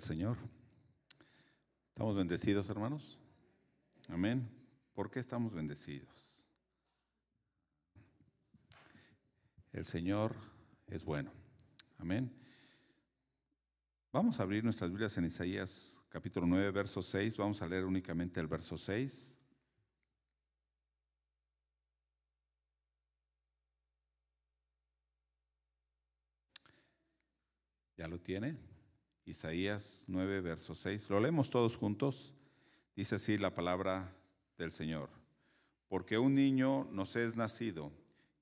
Señor. ¿Estamos bendecidos, hermanos? Amén. ¿Por qué estamos bendecidos? El Señor es bueno. Amén. Vamos a abrir nuestras Biblias en Isaías capítulo 9, verso 6. Vamos a leer únicamente el verso 6. ¿Ya lo tiene? Isaías 9, verso 6. Lo leemos todos juntos. Dice así la palabra del Señor. Porque un niño nos es nacido,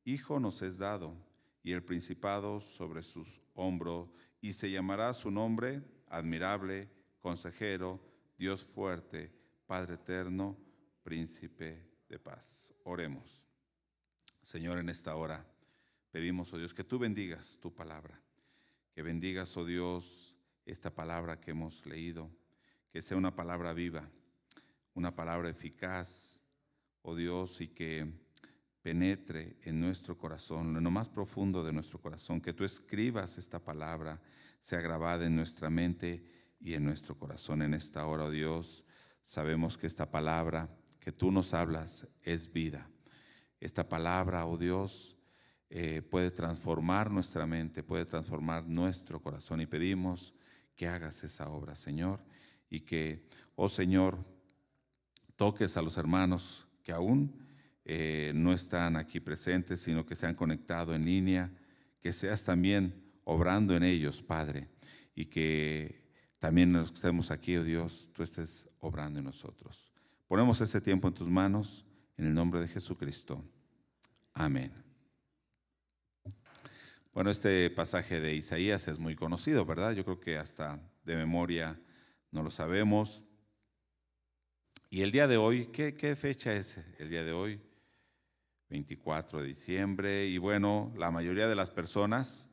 hijo nos es dado, y el principado sobre sus hombros, y se llamará su nombre admirable, consejero, Dios fuerte, Padre eterno, príncipe de paz. Oremos. Señor, en esta hora pedimos, oh Dios, que tú bendigas tu palabra, que bendigas, oh Dios, esta palabra que hemos leído, que sea una palabra viva, una palabra eficaz, oh Dios, y que penetre en nuestro corazón, en lo más profundo de nuestro corazón, que tú escribas esta palabra, sea grabada en nuestra mente y en nuestro corazón. En esta hora, oh Dios, sabemos que esta palabra que tú nos hablas es vida. Esta palabra, oh Dios, puede transformar nuestra mente, puede transformar nuestro corazón, y pedimos que hagas esa obra, Señor, y que, oh Señor, toques a los hermanos que aún no están aquí presentes, sino que se han conectado en línea, que seas también obrando en ellos, Padre, y que también los que estemos aquí, oh Dios, tú estés obrando en nosotros. Ponemos este tiempo en tus manos, en el nombre de Jesucristo. Amén. Bueno, este pasaje de Isaías es muy conocido, ¿verdad? Yo creo que hasta de memoria no lo sabemos. Y el día de hoy, ¿qué fecha es el día de hoy? 24 de diciembre. Y bueno, la mayoría de las personas,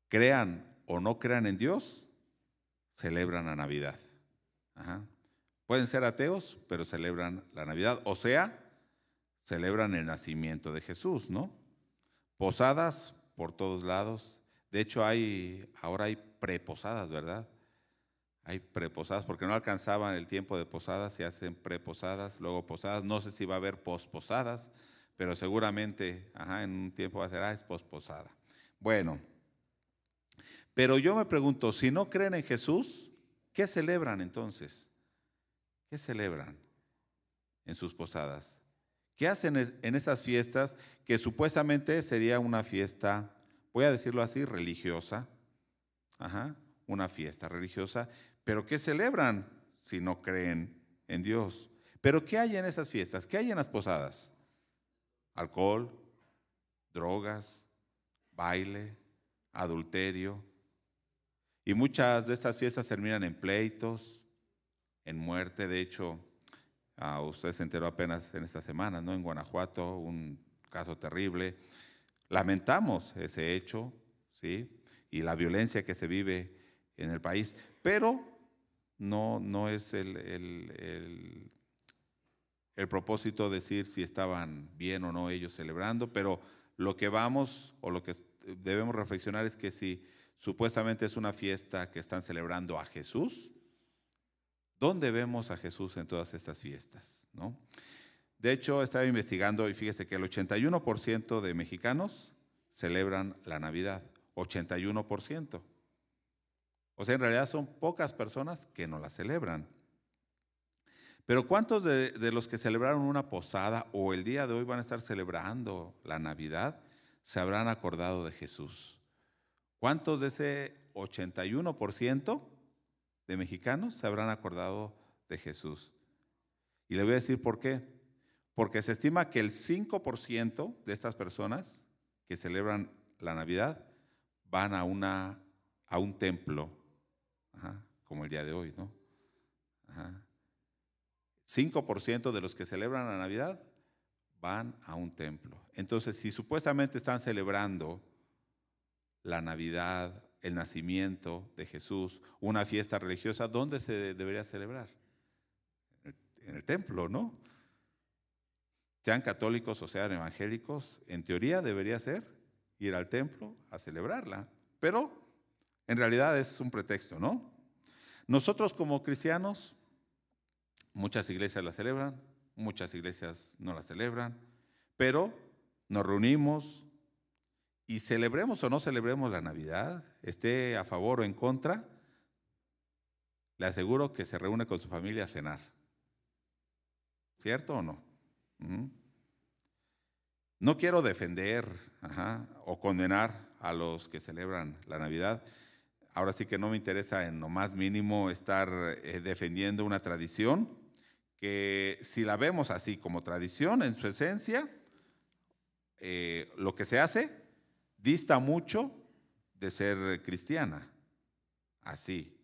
crean o no crean en Dios, celebran la Navidad. Ajá. Pueden ser ateos, pero celebran la Navidad. O sea, celebran el nacimiento de Jesús, ¿no? Posadas por todos lados. De hecho, ahora hay preposadas, ¿verdad? Hay preposadas, porque no alcanzaban el tiempo de posadas, se hacen preposadas, luego posadas. No sé si va a haber posposadas, pero seguramente en un tiempo va a ser, es posposada. Bueno, pero yo me pregunto, si no creen en Jesús, ¿qué celebran entonces? ¿Qué celebran en sus posadas? ¿Qué hacen en esas fiestas que supuestamente sería una fiesta, voy a decirlo así, religiosa? Una fiesta religiosa, pero ¿qué celebran si no creen en Dios? ¿Pero qué hay en esas fiestas? ¿Qué hay en las posadas? Alcohol, drogas, baile, adulterio. Y muchas de estas fiestas terminan en pleitos, en muerte. De hecho, usted se enteró apenas en esta semana, ¿no? En Guanajuato, un caso terrible. Lamentamos ese hecho, ¿sí? Y la violencia que se vive en el país, pero no es el propósito decir si estaban bien o no ellos celebrando, pero lo que vamos o lo que debemos reflexionar es que si supuestamente es una fiesta que están celebrando a Jesús, ¿dónde vemos a Jesús en todas estas fiestas, no? De hecho, estaba investigando y fíjese que el 81% de mexicanos celebran la Navidad, 81%. O sea, en realidad son pocas personas que no la celebran. Pero ¿cuántos de los que celebraron una posada o el día de hoy van a estar celebrando la Navidad se habrán acordado de Jesús? ¿Cuántos de ese 81% de mexicanos se habrán acordado de Jesús? Y le voy a decir por qué. Porque se estima que el 5% de estas personas que celebran la Navidad van a un templo, como el día de hoy, ¿no? 5% de los que celebran la Navidad van a un templo. Entonces, si supuestamente están celebrando la Navidad, el nacimiento de Jesús, una fiesta religiosa, ¿dónde se debería celebrar? En el templo, ¿no? Sean católicos o sean evangélicos, en teoría debería ser ir al templo a celebrarla, pero en realidad es un pretexto, ¿no? Nosotros como cristianos, muchas iglesias la celebran, muchas iglesias no la celebran, pero nos reunimos y celebremos o no celebremos la Navidad, esté a favor o en contra, le aseguro que se reúne con su familia a cenar. ¿Cierto o no? No quiero defender o condenar a los que celebran la Navidad. Ahora sí que no me interesa en lo más mínimo estar defendiendo una tradición que, si la vemos así como tradición en su esencia, lo que se hace dista mucho de ser cristiana. Así.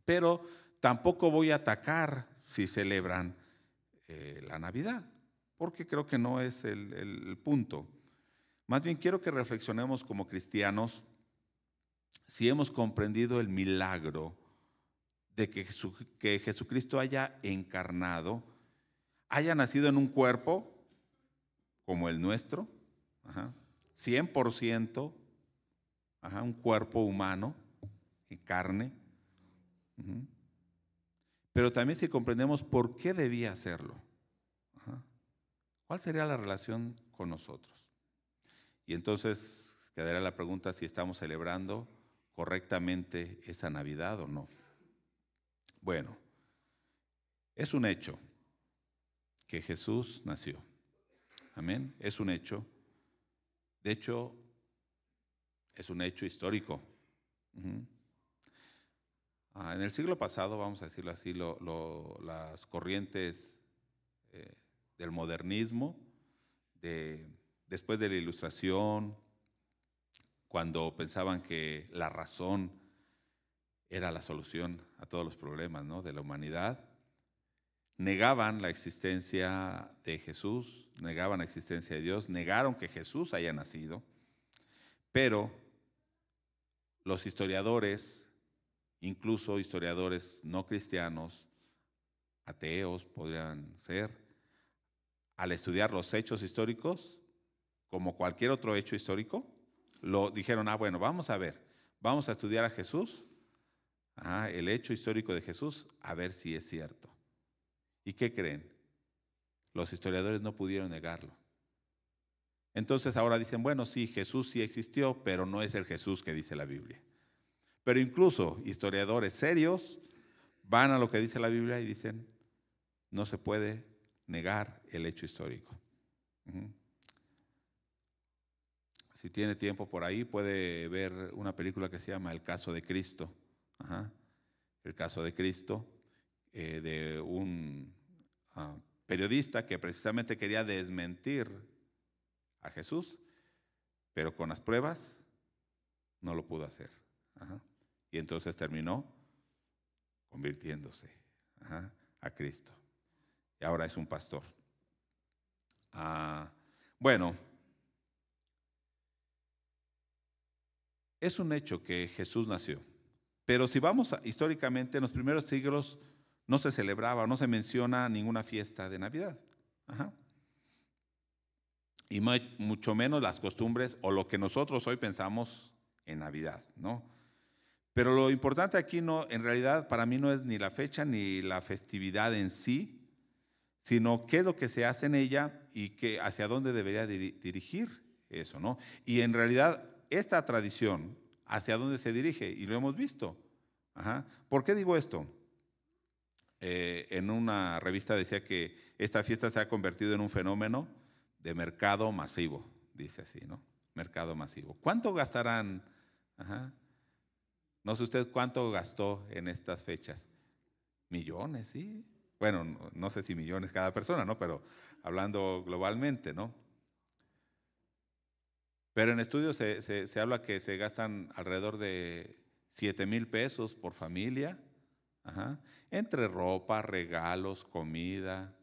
Pero tampoco voy a atacar si celebran la Navidad, porque creo que no es el punto. Más bien quiero que reflexionemos como cristianos si hemos comprendido el milagro de que Jesucristo haya encarnado, haya nacido en un cuerpo como el nuestro, 100%, un cuerpo humano, en carne. Pero también si comprendemos por qué debía hacerlo. ¿Cuál sería la relación con nosotros? Y entonces quedaría la pregunta si estamos celebrando correctamente esa Navidad o no. Bueno, es un hecho que Jesús nació. Amén. Es un hecho. De hecho, es un hecho histórico. En el siglo pasado, vamos a decirlo así, las corrientes del modernismo, después de la Ilustración, cuando pensaban que la razón era la solución a todos los problemas, ¿no?, de la humanidad, negaban la existencia de Jesús, negaban la existencia de Dios, negaron que Jesús haya nacido, pero los historiadores, incluso historiadores no cristianos, ateos podrían ser, al estudiar los hechos históricos, como cualquier otro hecho histórico, lo dijeron, bueno, vamos a ver, vamos a estudiar a Jesús, el hecho histórico de Jesús, a ver si es cierto. ¿Y qué creen? Los historiadores no pudieron negarlo. Entonces ahora dicen, bueno, sí, Jesús sí existió, pero no es el Jesús que dice la Biblia. Pero incluso historiadores serios van a lo que dice la Biblia y dicen, no se puede negar el hecho histórico. Si tiene tiempo por ahí, puede ver una película que se llama El caso de Cristo. El caso de Cristo, de un periodista que precisamente quería desmentir a Jesús, pero con las pruebas no lo pudo hacer. Y entonces terminó convirtiéndose a Cristo. Y ahora es un pastor. Bueno, es un hecho que Jesús nació. Pero si vamos históricamente, en los primeros siglos no se celebraba, no se menciona ninguna fiesta de Navidad. Y mucho menos las costumbres o lo que nosotros hoy pensamos en Navidad, ¿no? Pero lo importante aquí no, en realidad para mí no es ni la fecha ni la festividad en sí, sino qué es lo que se hace en ella y hacia dónde debería dirigir eso, ¿no? Y en realidad esta tradición, hacia dónde se dirige, y lo hemos visto. ¿Por qué digo esto? En una revista decía que esta fiesta se ha convertido en un fenómeno de mercado masivo, dice así, ¿no? Mercado masivo. ¿Cuánto gastarán? No sé usted cuánto gastó en estas fechas. Millones, sí. Bueno, no sé si millones cada persona, ¿no? Pero hablando globalmente, ¿no? Pero en estudios se habla que se gastan alrededor de 7,000 pesos por familia, entre ropa, regalos, comida.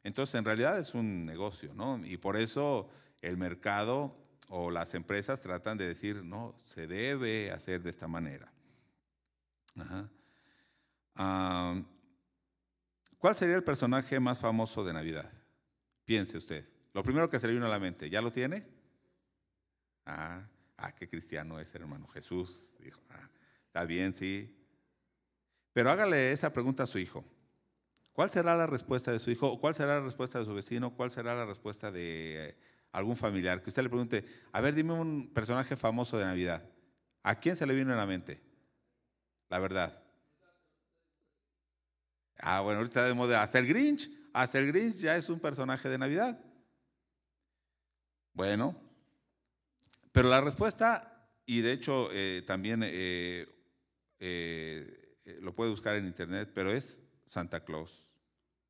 Entonces, en realidad es un negocio, ¿no? Y por eso el mercado o las empresas tratan de decir, no, se debe hacer de esta manera. ¿Cuál sería el personaje más famoso de Navidad? Piense usted. Lo primero que se le vino a la mente, ¿ya lo tiene? qué cristiano es el hermano Jesús. Dijo, está bien, sí. Pero hágale esa pregunta a su hijo. ¿Cuál será la respuesta de su hijo? ¿Cuál será la respuesta de su vecino? ¿Cuál será la respuesta de algún familiar? Que usted le pregunte, a ver, dime un personaje famoso de Navidad. ¿A quién se le vino a la mente? La verdad. Bueno, ahorita de moda. Hasta el Grinch ya es un personaje de Navidad. Bueno, pero la respuesta, y de hecho también lo puede buscar en internet, pero es Santa Claus.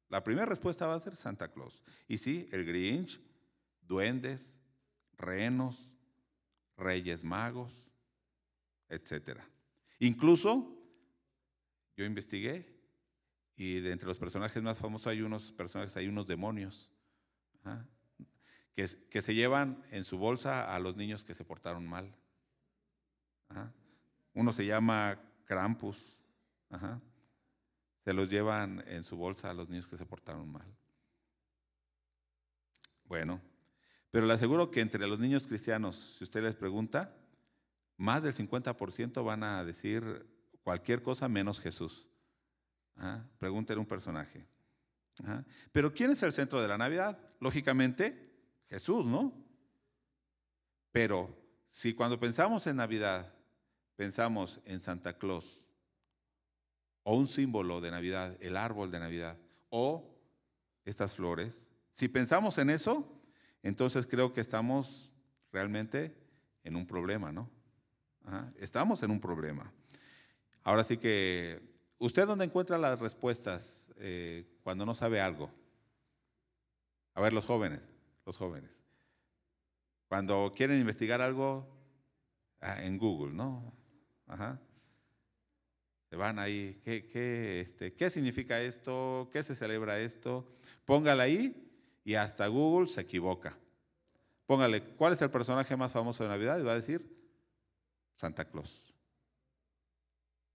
La primera respuesta va a ser Santa Claus. Y sí, el Grinch, duendes, renos, reyes magos, etcétera. Incluso yo investigué y de entre los personajes más famosos hay unos demonios, que se llevan en su bolsa a los niños que se portaron mal. Uno se llama Krampus. Se los llevan en su bolsa a los niños que se portaron mal. Bueno, pero le aseguro que entre los niños cristianos, si usted les pregunta, más del 50% van a decir cualquier cosa menos Jesús. Pregúntenle un personaje. Pero ¿quién es el centro de la Navidad? Lógicamente, Jesús, ¿no? Pero si cuando pensamos en Navidad, pensamos en Santa Claus, o un símbolo de Navidad, el árbol de Navidad, o estas flores, si pensamos en eso, entonces creo que estamos realmente en un problema, ¿no? Estamos en un problema. Ahora sí que, ¿usted dónde encuentra las respuestas cuando no sabe algo? A ver, los jóvenes. Cuando quieren investigar algo, en Google, ¿no? Se van ahí, ¿qué significa esto? ¿Qué se celebra esto? Póngale ahí y hasta Google se equivoca. Póngale, ¿cuál es el personaje más famoso de Navidad? Y va a decir Santa Claus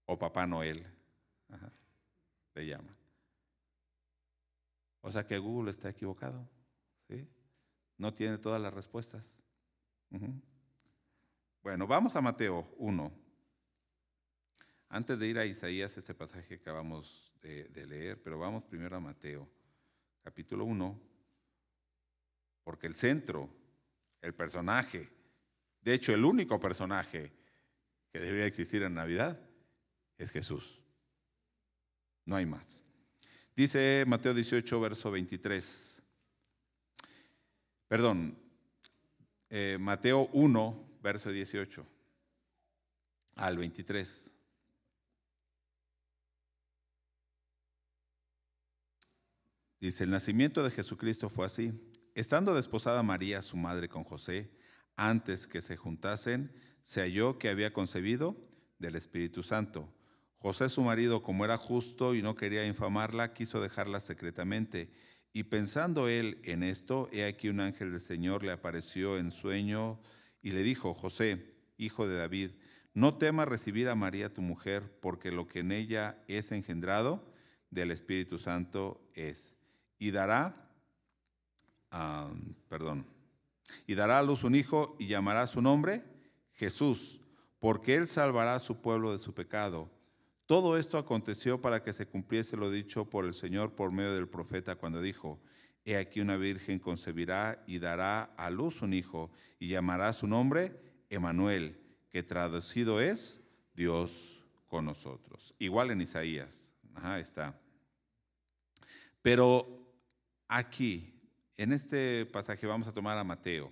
o Papá Noel, le llaman. O sea que Google está equivocado, ¿sí? No tiene todas las respuestas. Bueno, vamos a Mateo 1. Antes de ir a Isaías, este pasaje que acabamos de leer, pero vamos primero a Mateo, capítulo 1, porque el centro, el personaje, de hecho el único personaje que debería existir en Navidad es Jesús. No hay más. Dice Mateo 18, verso 23. Perdón, Mateo 1, verso 18 al 23. Dice, el nacimiento de Jesucristo fue así. Estando desposada María, su madre, con José, antes que se juntasen, se halló que había concebido del Espíritu Santo. José, su marido, como era justo y no quería infamarla, quiso dejarla secretamente. Y pensando él en esto, he aquí un ángel del Señor le apareció en sueño y le dijo, José, hijo de David, no temas recibir a María tu mujer, porque lo que en ella es engendrado del Espíritu Santo es. Y dará a luz un hijo y llamará su nombre Jesús, porque él salvará a su pueblo de su pecado. Todo esto aconteció para que se cumpliese lo dicho por el Señor por medio del profeta cuando dijo, he aquí una virgen concebirá y dará a luz un hijo y llamará su nombre Emmanuel, que traducido es Dios con nosotros. Igual en Isaías, está. Pero aquí, en este pasaje vamos a tomar a Mateo,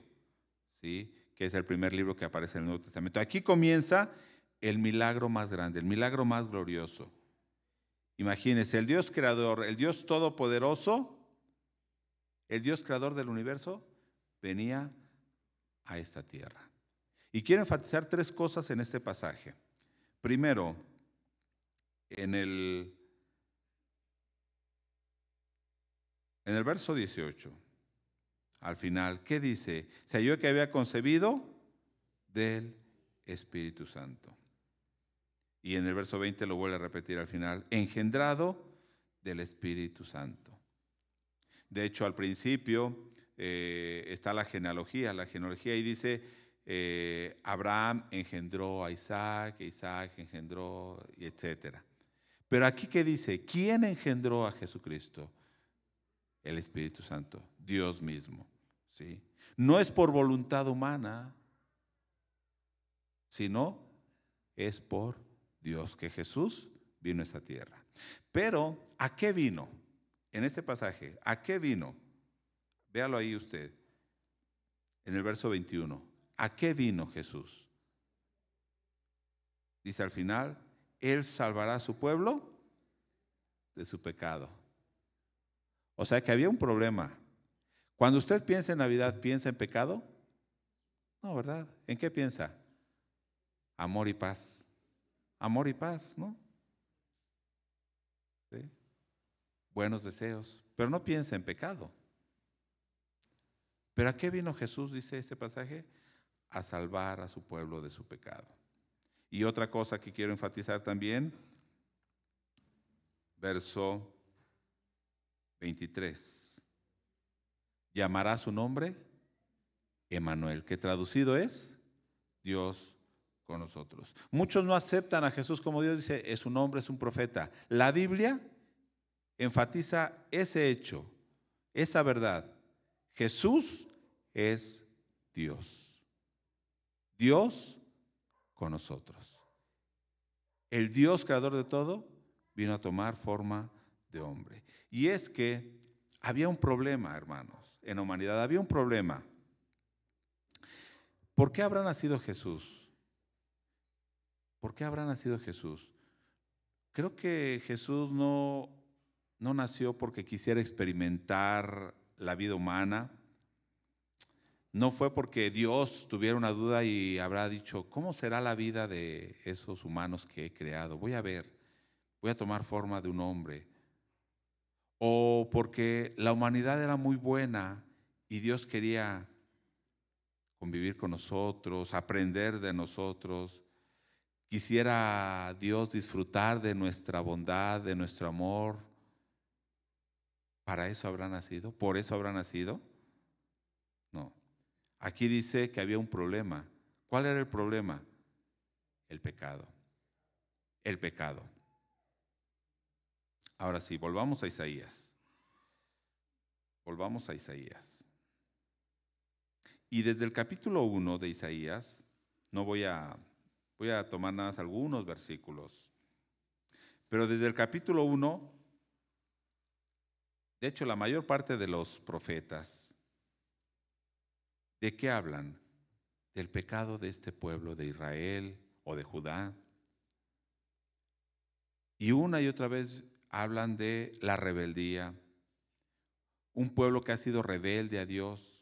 ¿sí? Que es el primer libro que aparece en el Nuevo Testamento. Aquí comienza el milagro más grande, el milagro más glorioso. Imagínense, el Dios creador, el Dios todopoderoso, el Dios creador del universo, venía a esta tierra. Y quiero enfatizar tres cosas en este pasaje. Primero, en el verso 18, al final, ¿qué dice? Se halló que había concebido del Espíritu Santo. Y en el verso 20 lo vuelve a repetir al final, engendrado del Espíritu Santo. De hecho, al principio está la genealogía y dice, Abraham engendró a Isaac, Isaac engendró, y etcétera. Pero aquí, ¿qué dice? ¿Quién engendró a Jesucristo? El Espíritu Santo, Dios mismo, ¿sí? No es por voluntad humana, sino es por Dios que Jesús vino a esta tierra. Pero, ¿a qué vino? En este pasaje, ¿a qué vino? Véalo ahí usted, en el verso 21. ¿A qué vino Jesús? Dice al final, Él salvará a su pueblo de su pecado. O sea que había un problema. Cuando usted piensa en Navidad, ¿piensa en pecado? No, ¿verdad? ¿En qué piensa? Amor y paz. Amor y paz, ¿no? ¿Sí? Buenos deseos. Pero no piensa en pecado. ¿Pero a qué vino Jesús, dice este pasaje? A salvar a su pueblo de su pecado. Y otra cosa que quiero enfatizar también, verso 23. Llamará su nombre Emmanuel, que traducido es Dios con nosotros. Muchos no aceptan a Jesús como Dios, dice, es un hombre, es un profeta. La Biblia enfatiza ese hecho, esa verdad. Jesús es Dios. Dios con nosotros. El Dios creador de todo vino a tomar forma de hombre. Y es que había un problema, hermanos, en la humanidad. Había un problema. ¿Por qué habrá nacido Jesús? ¿Por qué habrá nacido Jesús? Creo que Jesús no nació porque quisiera experimentar la vida humana. No fue porque Dios tuviera una duda y habrá dicho, ¿cómo será la vida de esos humanos que he creado? Voy a ver, voy a tomar forma de un hombre. O porque la humanidad era muy buena y Dios quería convivir con nosotros, aprender de nosotros. Quisiera Dios disfrutar de nuestra bondad, de nuestro amor. ¿Para eso habrá nacido? ¿Por eso habrá nacido? No. Aquí dice que había un problema. ¿Cuál era el problema? El pecado. El pecado. Ahora sí, volvamos a Isaías. Volvamos a Isaías. Y desde el capítulo 1 de Isaías, no voy a tomar nada más algunos versículos, pero desde el capítulo 1, de hecho la mayor parte de los profetas, ¿de qué hablan? Del pecado de este pueblo de Israel o de Judá. Y una y otra vez hablan de la rebeldía, un pueblo que ha sido rebelde a Dios.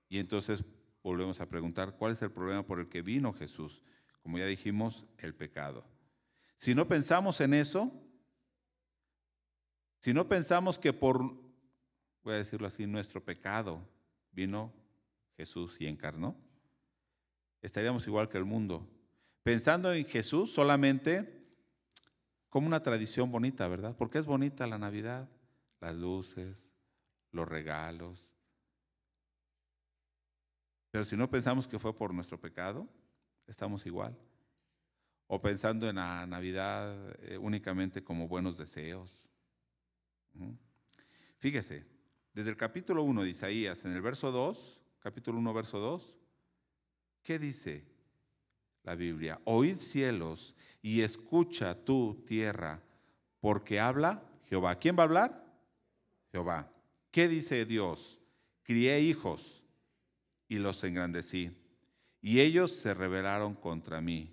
Y entonces volvemos a preguntar, ¿cuál es el problema por el que vino Jesús? Como ya dijimos, el pecado. Si no pensamos en eso, si no pensamos que por, voy a decirlo así, nuestro pecado vino Jesús y encarnó, estaríamos igual que el mundo, pensando en Jesús solamente como una tradición bonita, ¿verdad? Porque es bonita la Navidad, las luces, los regalos. Pero si no pensamos que fue por nuestro pecado, estamos igual. O pensando en la Navidad únicamente como buenos deseos. Fíjese, desde el capítulo 1 de Isaías, en el verso 2, capítulo 1, verso 2, ¿qué dice la Biblia? Oíd cielos y escucha tú tierra, porque habla Jehová. ¿Quién va a hablar? Jehová. ¿Qué dice Dios? Crié hijos y los engrandecí, y ellos se rebelaron contra mí.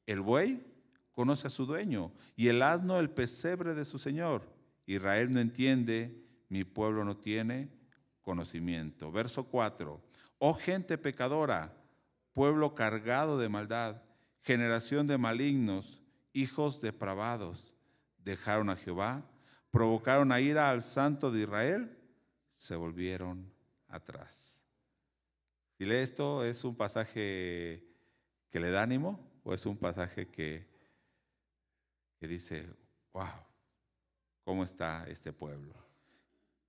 El buey conoce a su dueño, y el asno el pesebre de su señor. Israel no entiende, mi pueblo no tiene conocimiento. Verso 4. Oh gente pecadora, pueblo cargado de maldad, generación de malignos, hijos depravados, dejaron a Jehová, provocaron a ira al Santo de Israel, se volvieron atrás. Si lee esto, ¿es un pasaje que le da ánimo o es un pasaje que dice, wow, ¿cómo está este pueblo?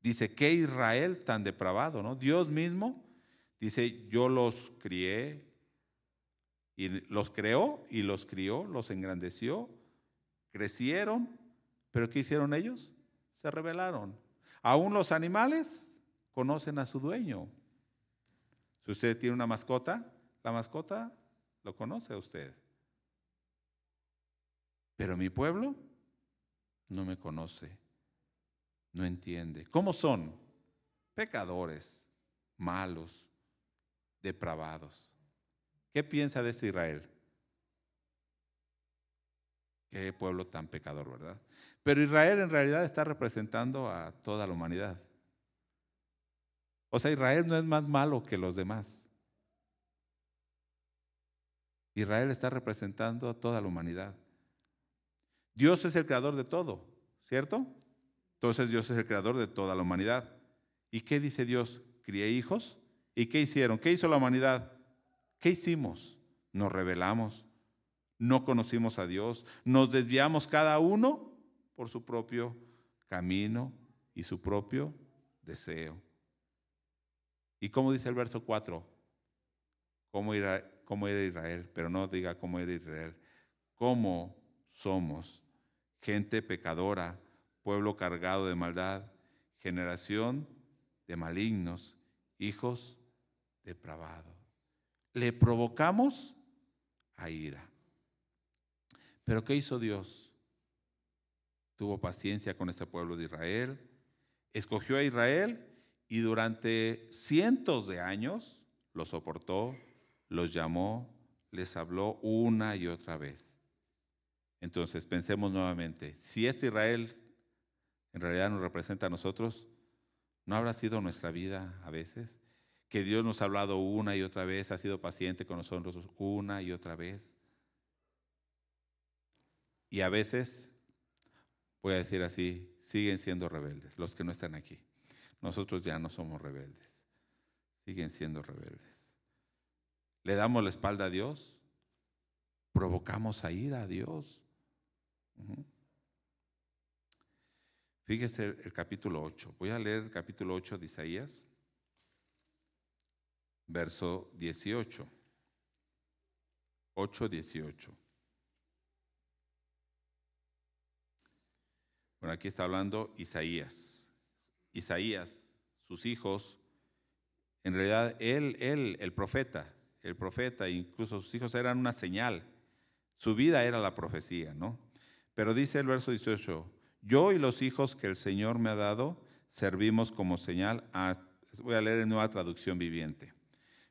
Dice, ¿qué Israel tan depravado, no? Dios mismo Dice, yo los crié, y los creó y los crió, los engrandeció, crecieron, pero ¿qué hicieron ellos? Se rebelaron. Aún los animales conocen a su dueño. Si usted tiene una mascota, la mascota lo conoce a usted. Pero mi pueblo no me conoce, no entiende. ¿Cómo son? Pecadores, malos, depravados. ¿Qué piensa de ese Israel? Qué pueblo tan pecador, ¿verdad? Pero Israel en realidad está representando a toda la humanidad. O sea, Israel no es más malo que los demás. Israel está representando a toda la humanidad. Dios es el creador de todo, ¿cierto? Entonces Dios es el creador de toda la humanidad. ¿Y qué dice Dios? Crié hijos. ¿Y qué hicieron? ¿Qué hizo la humanidad? ¿Qué hicimos? Nos rebelamos, no conocimos a Dios, nos desviamos cada uno por su propio camino y su propio deseo. ¿Y cómo dice el verso 4? ¿Cómo era Israel? Pero no diga cómo era Israel. ¿Cómo somos? Gente pecadora, pueblo cargado de maldad, generación de malignos, hijos depravados. Le provocamos a ira. Pero ¿qué hizo Dios? Tuvo paciencia con este pueblo de Israel, escogió a Israel y durante cientos de años los soportó, los llamó, les habló una y otra vez. Entonces pensemos nuevamente, si este Israel en realidad nos representa a nosotros, ¿no habrá sido nuestra vida a veces? Que Dios nos ha hablado una y otra vez, ha sido paciente con nosotros una y otra vez. Y a veces, voy a decir así, siguen siendo rebeldes los que no están aquí. Nosotros ya no somos rebeldes, siguen siendo rebeldes. ¿Le damos la espalda a Dios? ¿Provocamos a ira a Dios? Fíjese el capítulo 8. Voy a leer el capítulo 8 de Isaías, verso 18. 8:18. Bueno, aquí está hablando Isaías. Isaías, sus hijos, en realidad él, el profeta, incluso sus hijos eran una señal. Su vida era la profecía, ¿no? Pero dice el verso 18, yo y los hijos que el Señor me ha dado, servimos como señal. Voy a leer en Nueva Traducción Viviente.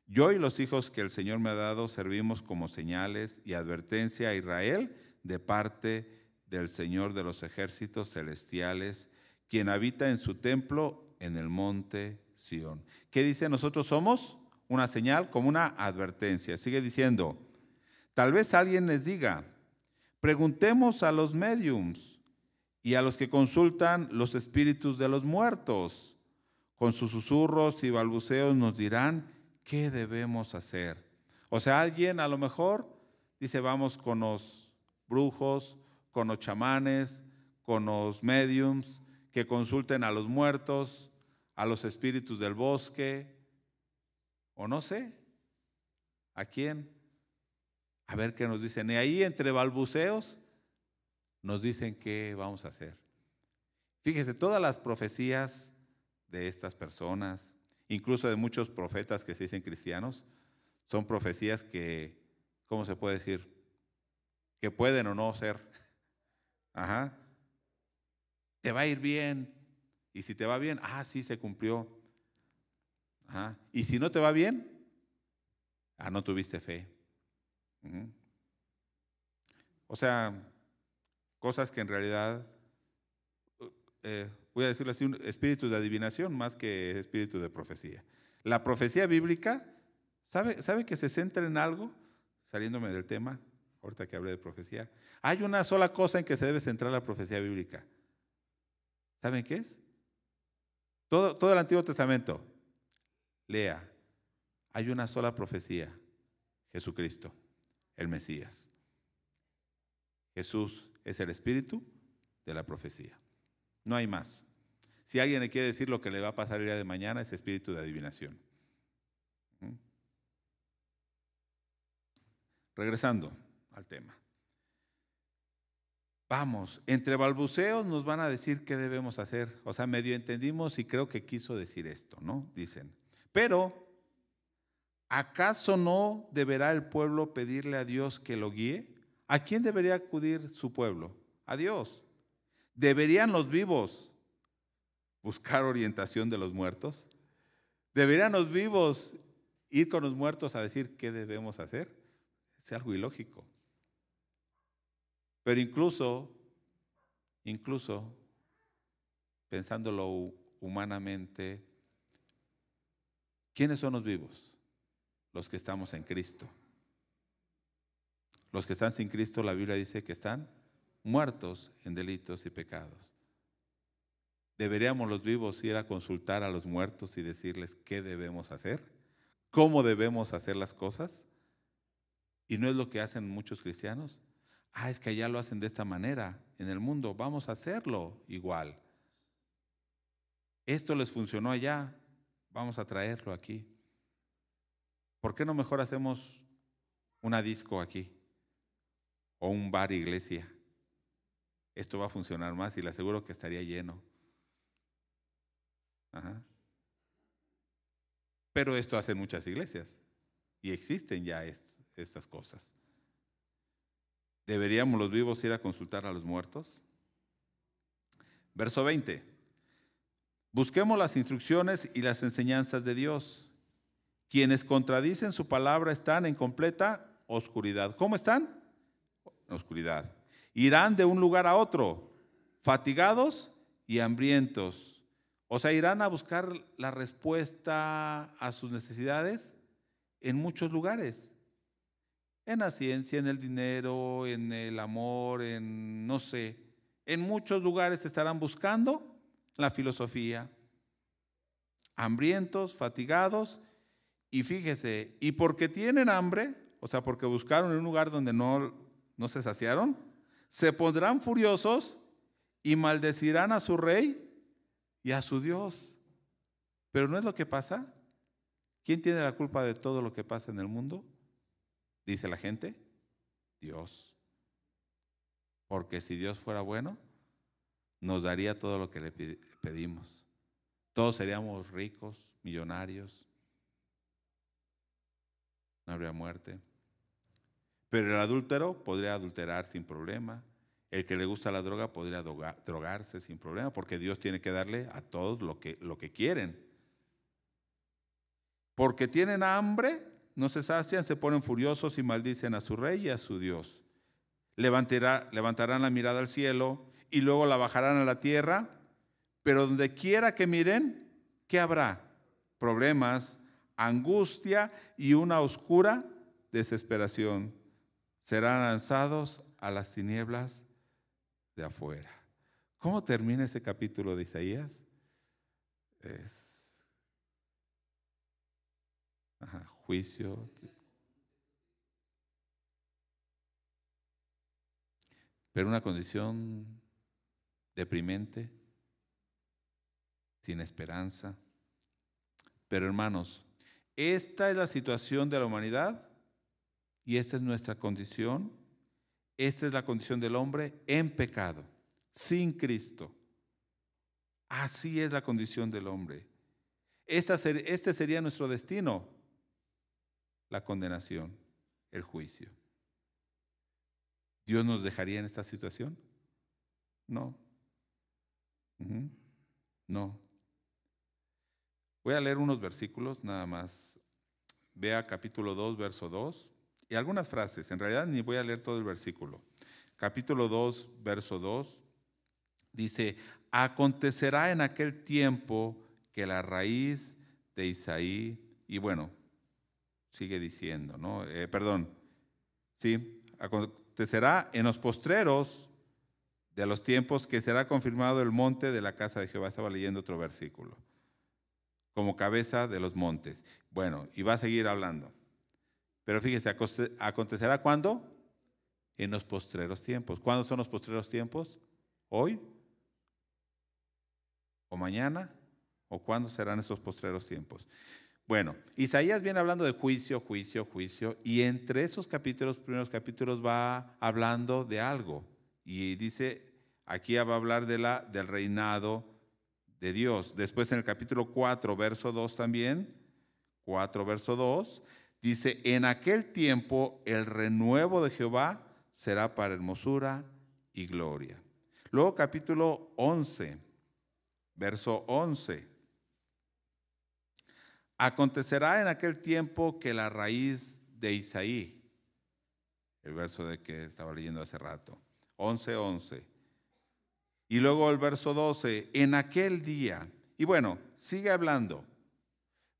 Yo y los hijos que el Señor me ha dado, servimos como señales y advertencia a Israel de parte del Señor de los ejércitos celestiales, quien habita en su templo en el monte Sión. ¿Qué dice? Nosotros somos una señal como una advertencia. Sigue diciendo, tal vez alguien les diga, preguntemos a los médiums y a los que consultan los espíritus de los muertos. Con sus susurros y balbuceos nos dirán qué debemos hacer. O sea, alguien a lo mejor dice, vamos con los brujos, con los chamanes, con los médiums, que consulten a los muertos, a los espíritus del bosque, o no sé, ¿a quién? A ver qué nos dicen. Y ahí entre balbuceos nos dicen qué vamos a hacer. Fíjese, todas las profecías de estas personas, incluso de muchos profetas que se dicen cristianos, son profecías que, ¿cómo se puede decir? Que pueden o no ser. Ajá. Te va a ir bien. Y si te va bien, sí se cumplió. Ajá. Y si no te va bien, no tuviste fe. O sea, cosas que en realidad, voy a decirlo así, un espíritu de adivinación más que espíritu de profecía. La profecía bíblica, ¿sabe que se centra en algo? Saliéndome del tema, ahorita que hablé de profecía, hay una sola cosa en que se debe centrar la profecía bíblica. ¿Saben qué es? Todo el Antiguo Testamento. Lea, hay una sola profecía, Jesucristo, el Mesías. Jesús es el espíritu de la profecía. No hay más. Si alguien le quiere decir lo que le va a pasar el día de mañana, es espíritu de adivinación. regresando al tema. Vamos, entre balbuceos nos van a decir qué debemos hacer. O sea, medio entendimos y creo que quiso decir esto, ¿no? Dicen, pero ¿acaso no deberá el pueblo pedirle a Dios que lo guíe? ¿A quién debería acudir su pueblo? A Dios. ¿Deberían los vivos buscar orientación de los muertos? ¿Deberían los vivos ir con los muertos a decir qué debemos hacer? Es algo ilógico. Pero incluso pensándolo humanamente, ¿quiénes son los vivos? Los que estamos en Cristo. Los que están sin Cristo, la Biblia dice que están muertos en delitos y pecados. ¿Deberíamos los vivos ir a consultar a los muertos y decirles qué debemos hacer? ¿Cómo debemos hacer las cosas? ¿Y no es lo que hacen muchos cristianos? Es que allá lo hacen de esta manera en el mundo, vamos a hacerlo igual. Esto les funcionó allá, vamos a traerlo aquí. ¿Por qué no mejor hacemos una disco aquí? O un bar iglesia. Esto va a funcionar más y le aseguro que estaría lleno. Ajá. Pero esto hacen muchas iglesias y existen ya estas cosas. ¿Deberíamos los vivos ir a consultar a los muertos? Verso 20. Busquemos las instrucciones y las enseñanzas de Dios. Quienes contradicen su palabra están en completa oscuridad. ¿Cómo están? Oscuridad. Irán de un lugar a otro, fatigados y hambrientos. O sea, irán a buscar la respuesta a sus necesidades en muchos lugares. En la ciencia, en el dinero, en el amor, en no sé. En muchos lugares estarán buscando la filosofía. Hambrientos, fatigados. Y fíjese, y porque tienen hambre, o sea, porque buscaron en un lugar donde no se saciaron, se pondrán furiosos y maldecirán a su rey y a su Dios. Pero ¿no es lo que pasa? ¿Quién tiene la culpa de todo lo que pasa en el mundo? Dice la gente, Dios. Porque si Dios fuera bueno, nos daría todo lo que le pedimos. Todos seríamos ricos, millonarios. No habría muerte. Pero el adúltero podría adulterar sin problema. El que le gusta la droga podría drogarse sin problema, porque Dios tiene que darle a todos lo que quieren. Porque tienen hambre, no se sacian, se ponen furiosos y maldicen a su rey y a su Dios. Levantarán la mirada al cielo y luego la bajarán a la tierra, pero donde quiera que miren, ¿qué habrá? Problemas, angustia y una oscura desesperación. Serán lanzados a las tinieblas de afuera. ¿Cómo termina ese capítulo de Isaías? Juicio. Pero una condición deprimente, sin esperanza. Pero hermanos, esta es la situación de la humanidad y esta es nuestra condición. Esta es la condición del hombre en pecado, sin Cristo. Así es la condición del hombre. Este sería nuestro destino, la condenación, el juicio. ¿Dios nos dejaría en esta situación? No. No. Voy a leer unos versículos nada más. Vea capítulo 2, verso 2 y algunas frases. En realidad ni voy a leer todo el versículo. Capítulo 2, verso 2 dice: acontecerá en aquel tiempo que la raíz de Isaí, y bueno, sigue diciendo, ¿no? Acontecerá en los postreros de los tiempos que será confirmado el monte de la casa de Jehová. Estaba leyendo otro versículo. Como cabeza de los montes. Bueno, y va a seguir hablando. Pero fíjese, ¿acontecerá cuándo? En los postreros tiempos. ¿Cuándo son los postreros tiempos? ¿Hoy? ¿O mañana? ¿O cuándo serán esos postreros tiempos? Bueno, Isaías viene hablando de juicio, juicio, juicio, y entre esos primeros capítulos va hablando de algo. Y dice, aquí va a hablar del reinado de Dios. Después en el capítulo 4, verso 2 también, 4, verso 2, dice, en aquel tiempo el renuevo de Jehová será para hermosura y gloria. Luego capítulo 11, verso 11. Acontecerá en aquel tiempo que la raíz de Isaí, el verso de que estaba leyendo hace rato, 11:11. Y luego el verso 12, en aquel día. Y bueno, sigue hablando.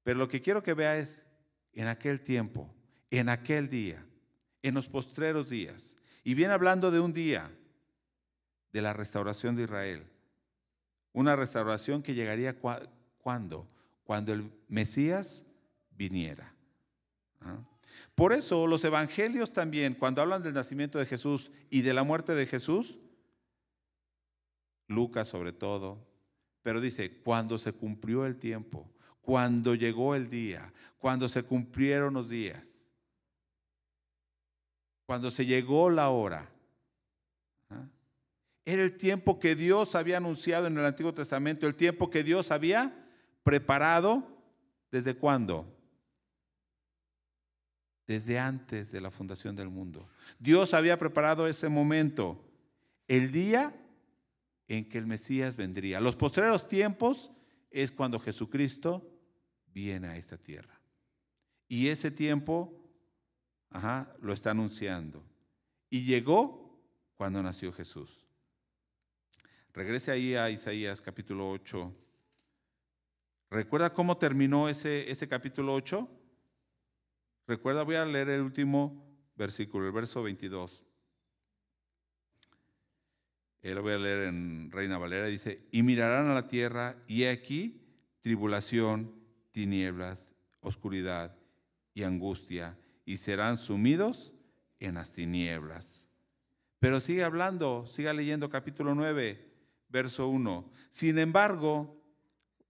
Pero lo que quiero que vea es en aquel tiempo, en aquel día, en los postreros días. Y viene hablando de un día, de la restauración de Israel. Una restauración que llegaría ¿cuándo? Cuando el Mesías viniera. Por eso los evangelios también, cuando hablan del nacimiento de Jesús y de la muerte de Jesús, Lucas sobre todo, pero dice, cuando se cumplió el tiempo, cuando llegó el día, cuando se cumplieron los días, cuando se llegó la hora. Era el tiempo que Dios había anunciado en el Antiguo Testamento, el tiempo que Dios había preparado. ¿Desde cuándo? Desde antes de la fundación del mundo. Dios había preparado ese momento, el día en que el Mesías vendría. Los postreros tiempos es cuando Jesucristo viene a esta tierra. Y ese tiempo, lo está anunciando. Y llegó cuando nació Jesús. Regrese ahí a Isaías capítulo 8. ¿Recuerda cómo terminó ese capítulo 8? Recuerda, voy a leer el último versículo, el verso 22. Lo voy a leer en Reina Valera. Dice, y mirarán a la tierra, y aquí tribulación, tinieblas, oscuridad y angustia, y serán sumidos en las tinieblas. Pero sigue hablando, siga leyendo capítulo 9, verso 1. Sin embargo,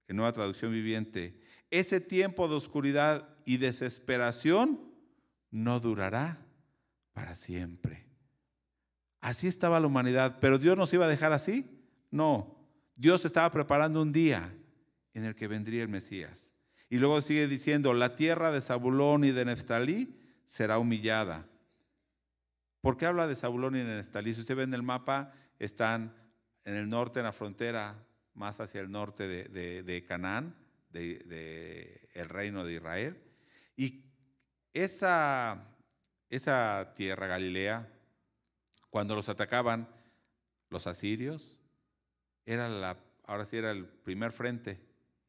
en Nueva Traducción Viviente, ese tiempo de oscuridad y desesperación no durará para siempre. Así estaba la humanidad, pero Dios nos iba a dejar así. No, Dios estaba preparando un día en el que vendría el Mesías. Y luego sigue diciendo, la tierra de Zabulón y de Neftalí será humillada. ¿Por qué habla de Zabulón y de Neftalí? Si usted ve en el mapa, están en el norte, en la frontera, más hacia el norte de Canaán, el reino de Israel. Y esa tierra, Galilea, cuando los atacaban los asirios, ahora sí era el primer frente,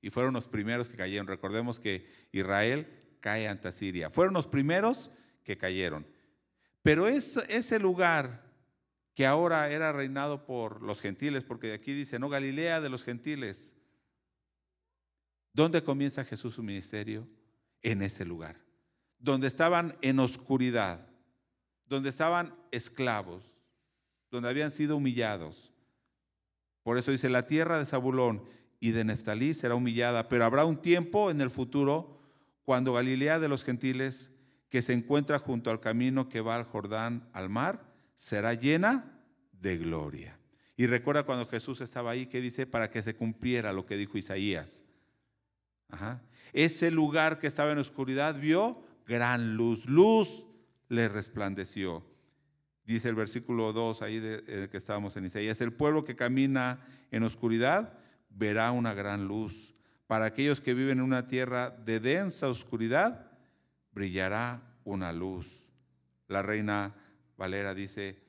y fueron los primeros que cayeron. Recordemos que Israel cae ante Asiria. Fueron los primeros que cayeron. Pero ese lugar que ahora era reinado por los gentiles, porque aquí dice, no, Galilea de los gentiles. ¿Dónde comienza Jesús su ministerio? En ese lugar, donde estaban en oscuridad, donde estaban esclavos, donde habían sido humillados. Por eso dice, la tierra de Zabulón y de Neftalí será humillada, pero habrá un tiempo en el futuro cuando Galilea de los gentiles, que se encuentra junto al camino que va al Jordán, al mar, será llena de gloria. Y recuerda cuando Jesús estaba ahí, que dice, para que se cumpliera lo que dijo Isaías. Ese lugar que estaba en oscuridad vio gran luz, luz le resplandeció. Dice el versículo 2 ahí de que estábamos en Isaías, el pueblo que camina en oscuridad verá una gran luz. Para aquellos que viven en una tierra de densa oscuridad, brillará una luz. La Reina Valera dice,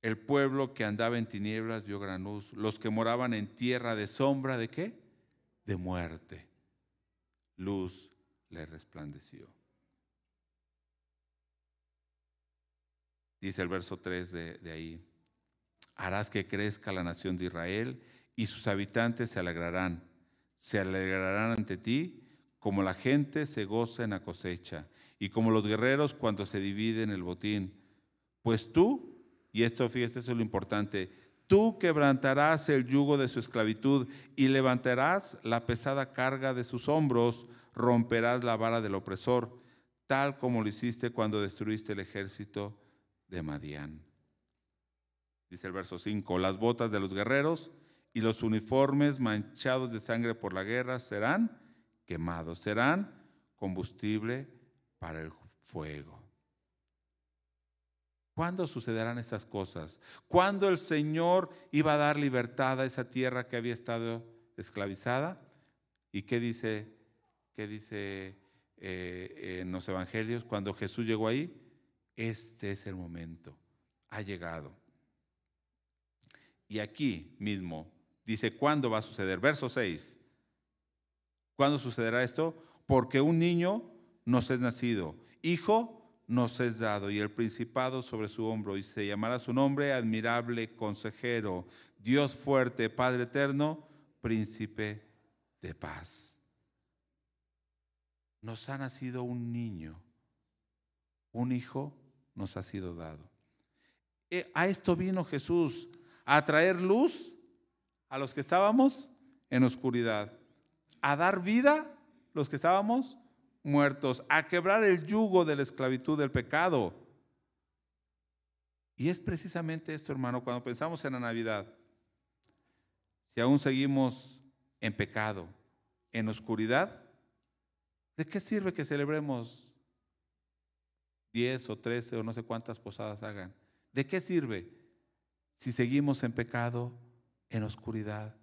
el pueblo que andaba en tinieblas vio gran luz. Los que moraban en tierra de sombra, ¿de qué? De muerte. Luz le resplandeció. Dice el verso 3 de ahí, harás que crezca la nación de Israel y sus habitantes se alegrarán ante ti como la gente se goza en la cosecha y como los guerreros cuando se dividen el botín. Pues tú, y esto fíjese, eso es lo importante, Tú quebrantarás el yugo de su esclavitud y levantarás la pesada carga de sus hombros, romperás la vara del opresor, tal como lo hiciste cuando destruiste el ejército de Madián. Dice el verso 5, las botas de los guerreros y los uniformes manchados de sangre por la guerra serán quemados, serán combustible para el fuego. ¿Cuándo sucederán estas cosas? ¿Cuándo el Señor iba a dar libertad a esa tierra que había estado esclavizada? ¿Y qué dice en los evangelios? Cuando Jesús llegó ahí, este es el momento, ha llegado. Y aquí mismo dice, ¿cuándo va a suceder? Verso 6. ¿Cuándo sucederá esto? Porque un niño nos es nacido, hijo nos es dado, y el principado sobre su hombro, y se llamará su nombre admirable, consejero, Dios fuerte, Padre eterno, príncipe de paz. Nos ha nacido un niño, un hijo nos ha sido dado. A esto vino Jesús, a traer luz a los que estábamos en oscuridad, a dar vida a los que estábamos muertos, a quebrar el yugo de la esclavitud del pecado. Y es precisamente esto, hermano, cuando pensamos en la Navidad, si aún seguimos en pecado, en oscuridad, ¿de qué sirve que celebremos 10 o 13 o no sé cuántas posadas hagan? ¿De qué sirve si seguimos en pecado, en oscuridad?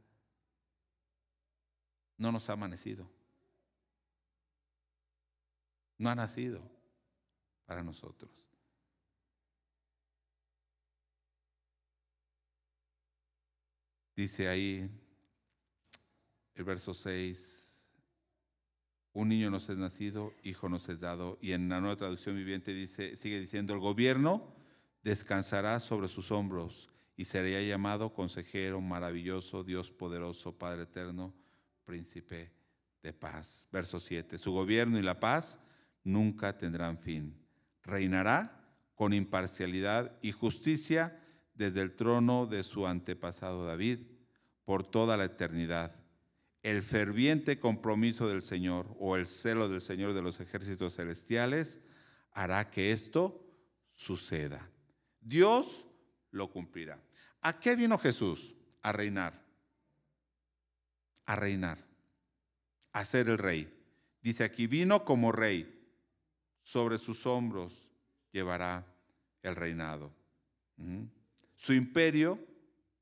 No nos ha amanecido. No ha nacido para nosotros. Dice ahí el verso 6, un niño nos es nacido, hijo nos es dado. Y en la Nueva Traducción Viviente dice, sigue diciendo, el gobierno descansará sobre sus hombros y será llamado Consejero, Maravilloso, Dios Poderoso, Padre Eterno, Príncipe de Paz. Verso 7, su gobierno y la paz nunca tendrán fin. Reinará con imparcialidad y justicia desde el trono de su antepasado David por toda la eternidad. El ferviente compromiso del Señor o el celo del Señor de los ejércitos celestiales hará que esto suceda. Dios lo cumplirá. ¿A qué vino Jesús? A reinar. A reinar. A ser el rey. Dice aquí, vino como rey. Sobre sus hombros llevará el reinado. Su imperio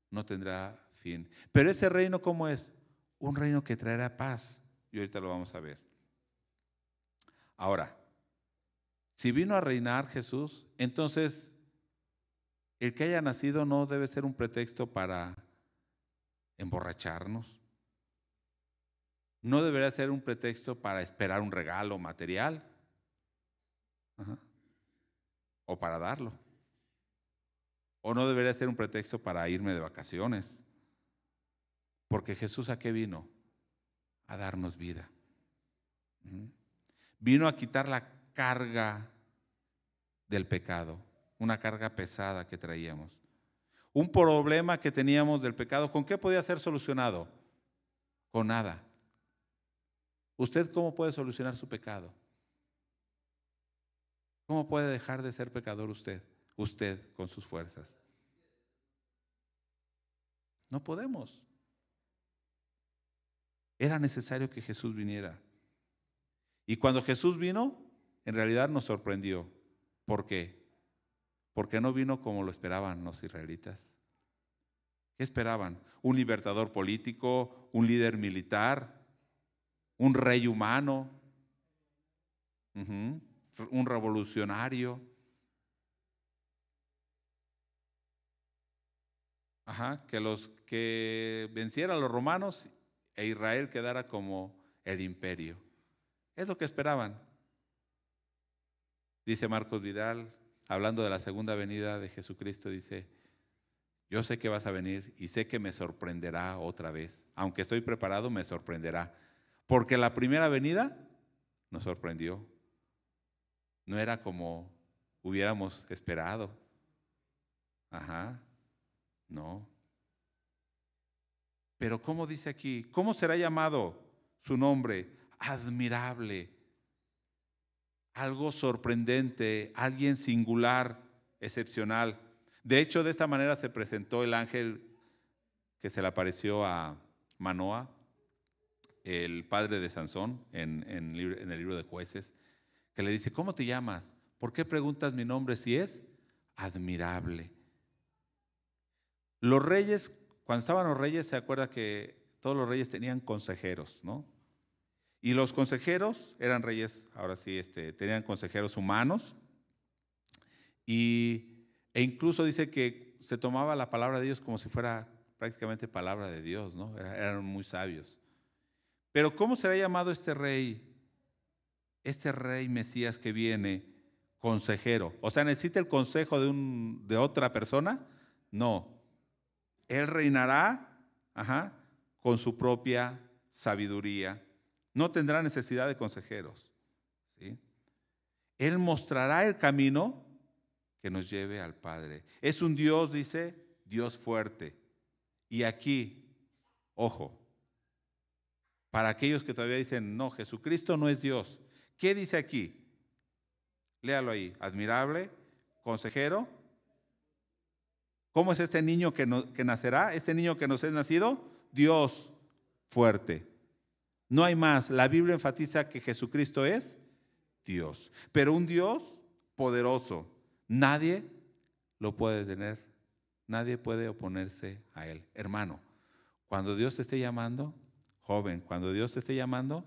no tendrá fin. Pero ese reino, ¿cómo es? Un reino que traerá paz. Y ahorita lo vamos a ver. Ahora, si vino a reinar Jesús, entonces el que haya nacido no debe ser un pretexto para emborracharnos. No debería ser un pretexto para esperar un regalo material. O para darlo. O no debería ser un pretexto para irme de vacaciones. Porque Jesús, ¿a qué vino? A darnos vida. Vino a quitar la carga del pecado, una carga pesada que traíamos. Un problema que teníamos del pecado, ¿con qué podía ser solucionado? Con nada. ¿Usted cómo puede solucionar su pecado? ¿Cómo puede dejar de ser pecador usted? Usted con sus fuerzas. No podemos. Era necesario que Jesús viniera. Y cuando Jesús vino, en realidad nos sorprendió. ¿Por qué? Porque no vino como lo esperaban los israelitas. ¿Qué esperaban? ¿Un libertador político? ¿Un líder militar? ¿Un rey humano? ¿Un revolucionario? Que venciera a los romanos e Israel quedara como el imperio. Es lo que esperaban. Dice Marcos Vidal, hablando de la segunda venida de Jesucristo, dice, yo sé que vas a venir y sé que me sorprenderá otra vez. Aunque estoy preparado, me sorprenderá. Porque la primera venida nos sorprendió. No era como hubiéramos esperado. No. Pero ¿cómo dice aquí? ¿Cómo será llamado su nombre? Admirable, algo sorprendente, alguien singular, excepcional. De hecho, de esta manera se presentó el ángel que se le apareció a Manoa, el padre de Sansón, en el libro de Jueces, que le dice: ¿cómo te llamas? ¿Por qué preguntas mi nombre si es admirable? Los reyes, cuando estaban los reyes, se acuerda que todos los reyes tenían consejeros, ¿no? Y los consejeros eran reyes, ahora sí, tenían consejeros humanos, e incluso dice que se tomaba la palabra de Dios como si fuera prácticamente palabra de Dios, ¿no? Eran muy sabios. Pero ¿cómo será llamado este rey Mesías que viene? Consejero. O sea, ¿necesita el consejo de otra persona? No. Él reinará, con su propia sabiduría. No tendrá necesidad de consejeros, ¿sí? Él mostrará el camino que nos lleve al Padre. Es un Dios, dice, Dios fuerte. Y aquí, ojo, para aquellos que todavía dicen: no, Jesucristo no es Dios. ¿Qué dice aquí? Léalo ahí. Admirable, consejero. ¿Cómo es este niño que nacerá? Este niño que nos es nacido, Dios fuerte. No hay más. La Biblia enfatiza que Jesucristo es Dios, pero un Dios poderoso. Nadie lo puede detener, nadie puede oponerse a Él. Hermano, cuando Dios te esté llamando, joven, cuando Dios te esté llamando,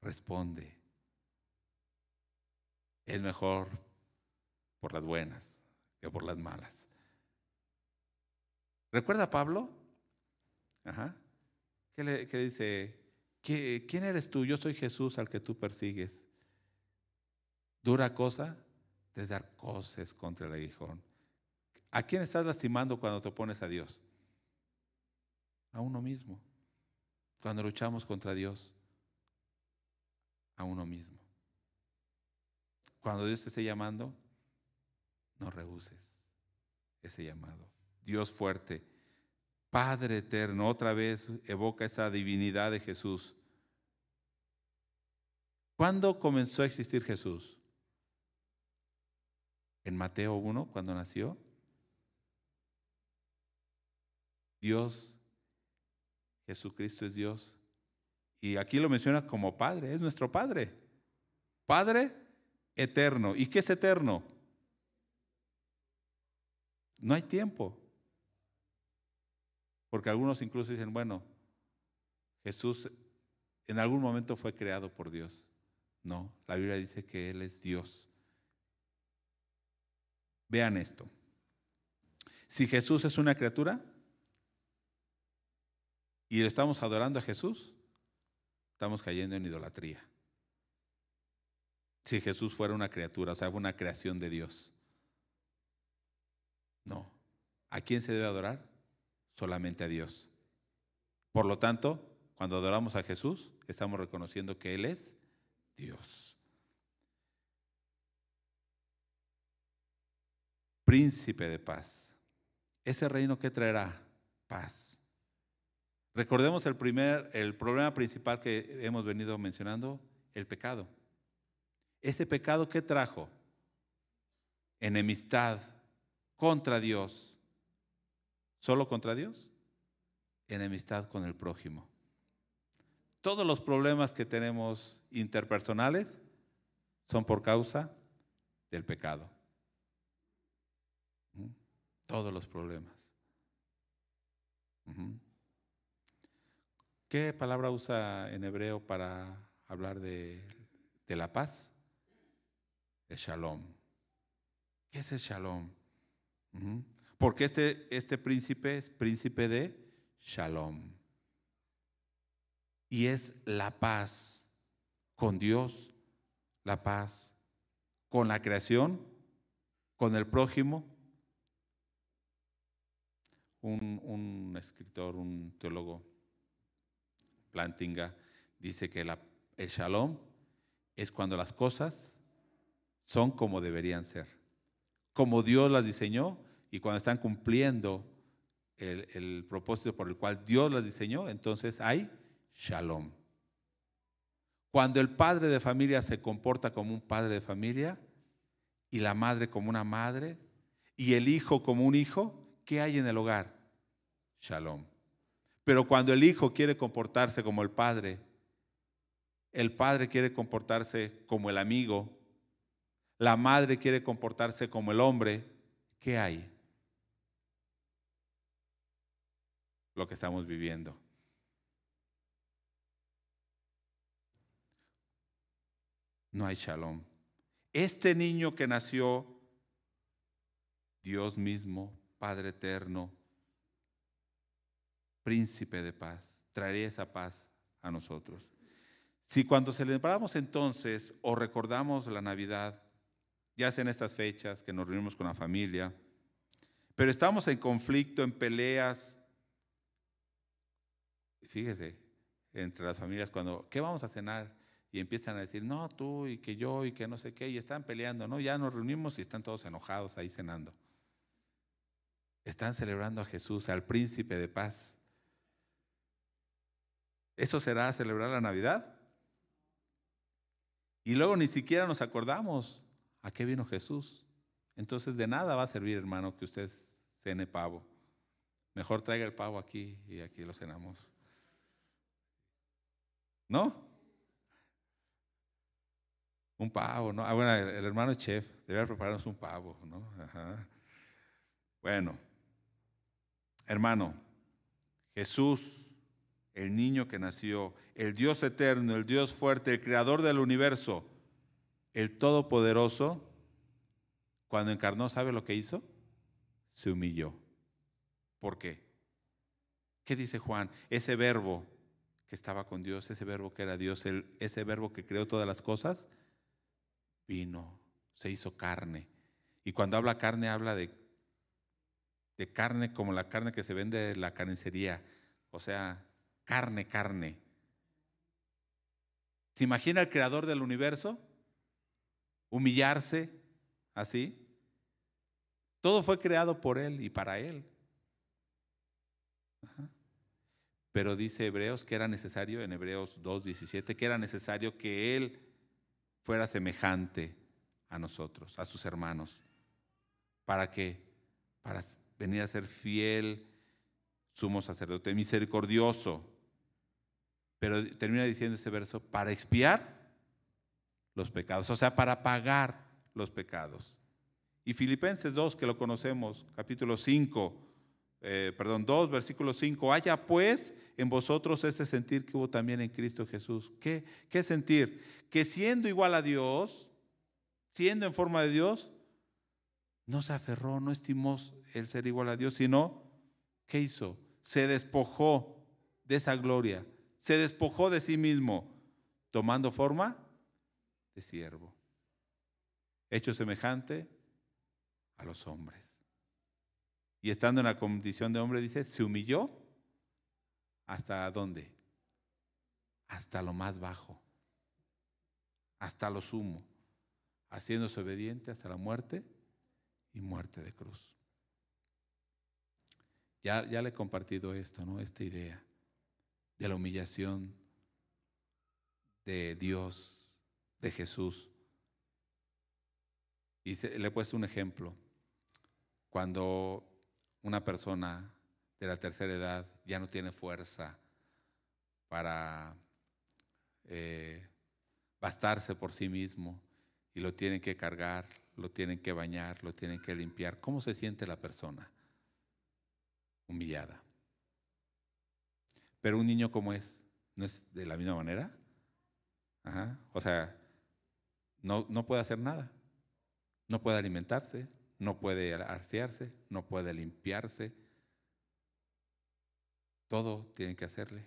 responde. Es mejor por las buenas que por las malas. ¿Recuerda a Pablo? ¿Qué dice? ¿Quién eres tú? Yo soy Jesús al que tú persigues. Dura cosa de dar coces contra el aguijón. ¿A quién estás lastimando cuando te opones a Dios? A uno mismo. Cuando luchamos contra Dios, a uno mismo. Cuando Dios te esté llamando, no rehuses ese llamado. Dios fuerte, Padre eterno, otra vez evoca esa divinidad de Jesús. ¿Cuándo comenzó a existir Jesús? En Mateo 1, cuando nació. Dios, Jesucristo es Dios. Y aquí lo menciona como Padre, es nuestro Padre. Padre eterno. ¿Y qué es eterno? No hay tiempo. Porque algunos incluso dicen: bueno, Jesús en algún momento fue creado por Dios. No, la Biblia dice que Él es Dios. Vean esto. Si Jesús es una criatura y estamos adorando a Jesús, estamos cayendo en idolatría. Si Jesús fuera una criatura, o sea, una creación de Dios. No. ¿A quién se debe adorar? Solamente a Dios. Por lo tanto, cuando adoramos a Jesús, estamos reconociendo que Él es Dios. Príncipe de paz. Ese reino que traerá paz. Recordemos el problema principal que hemos venido mencionando, el pecado. Ese pecado que trajo enemistad contra Dios. ¿Solo contra Dios? Enemistad con el prójimo. Todos los problemas que tenemos interpersonales son por causa del pecado. Todos los problemas. ¿Qué palabra usa en hebreo para hablar de la paz? El shalom. ¿Qué es el shalom? Porque este príncipe es príncipe de shalom. Y es la paz con Dios, la paz con la creación, con el prójimo. Un escritor, un teólogo, Plantinga, dice que el shalom es cuando las cosas son como deberían ser, como Dios las diseñó y cuando están cumpliendo el propósito por el cual Dios las diseñó, entonces hay shalom. Cuando el padre de familia se comporta como un padre de familia y la madre como una madre y el hijo como un hijo, ¿qué hay en el hogar? Shalom. Pero cuando el hijo quiere comportarse como el padre quiere comportarse como el amigo, la madre quiere comportarse como el hombre, ¿qué hay? Lo que estamos viviendo. No hay shalom. Este niño que nació, Dios mismo, Padre eterno, príncipe de paz, traería esa paz a nosotros. Si cuando celebramos entonces o recordamos la Navidad, ya sea en estas fechas que nos reunimos con la familia, pero estamos en conflicto, en peleas, fíjese, entre las familias, cuando, ¿qué vamos a cenar? Y empiezan a decir, no, tú y que yo y que no sé qué, y están peleando, ¿no? Ya nos reunimos y están todos enojados ahí cenando. Están celebrando a Jesús, al príncipe de paz. ¿Eso será celebrar la Navidad? Y luego ni siquiera nos acordamos a qué vino Jesús. Entonces de nada va a servir, hermano, que usted cene pavo. Mejor traiga el pavo aquí y aquí lo cenamos. ¿No? Un pavo, ¿no? Bueno, el hermano chef debe prepararnos un pavo, ¿no? Ajá. Bueno, hermano, Jesús, el niño que nació, el Dios eterno, el Dios fuerte, el creador del universo, el todopoderoso, cuando encarnó, ¿sabe lo que hizo? Se humilló. ¿Por qué? ¿Qué dice Juan? Ese verbo que estaba con Dios, ese verbo que era Dios, ese verbo que creó todas las cosas, vino, se hizo carne. Y cuando habla carne, habla de carne como la carne que se vende en la carnicería. O sea, carne, carne. ¿Se imagina el creador del universo humillarse así? Todo fue creado por Él y para Él. Ajá. Pero dice Hebreos que era necesario, en Hebreos 2:17, que era necesario que Él fuera semejante a nosotros, a sus hermanos. ¿Para qué? Para venir a ser fiel, sumo sacerdote, misericordioso. Pero termina diciendo este verso, para expiar los pecados, o sea, para pagar los pecados. Y Filipenses 2, que lo conocemos, capítulo 2, versículo 5, haya pues en vosotros este sentir que hubo también en Cristo Jesús. ¿Qué sentir? Que siendo igual a Dios, siendo en forma de Dios, no se aferró, no estimó el ser igual a Dios, sino, ¿qué hizo? Se despojó de esa gloria, se despojó de sí mismo, tomando forma de siervo, hecho semejante a los hombres. Y estando en la condición de hombre, dice, se humilló ¿hasta dónde? Hasta lo más bajo, hasta lo sumo, haciéndose obediente hasta la muerte y muerte de cruz. Ya le he compartido esto, ¿no? Esta idea de la humillación de Dios, de Jesús. Y le he puesto un ejemplo. Cuando una persona de la tercera edad ya no tiene fuerza para bastarse por sí mismo y lo tienen que cargar, lo tienen que bañar, lo tienen que limpiar, ¿cómo se siente la persona? Humillada. Pero un niño, ¿cómo es? ¿No es de la misma manera? Ajá. O sea, no puede hacer nada. No puede alimentarse, no puede asearse, no puede limpiarse. Todo tienen que hacerle.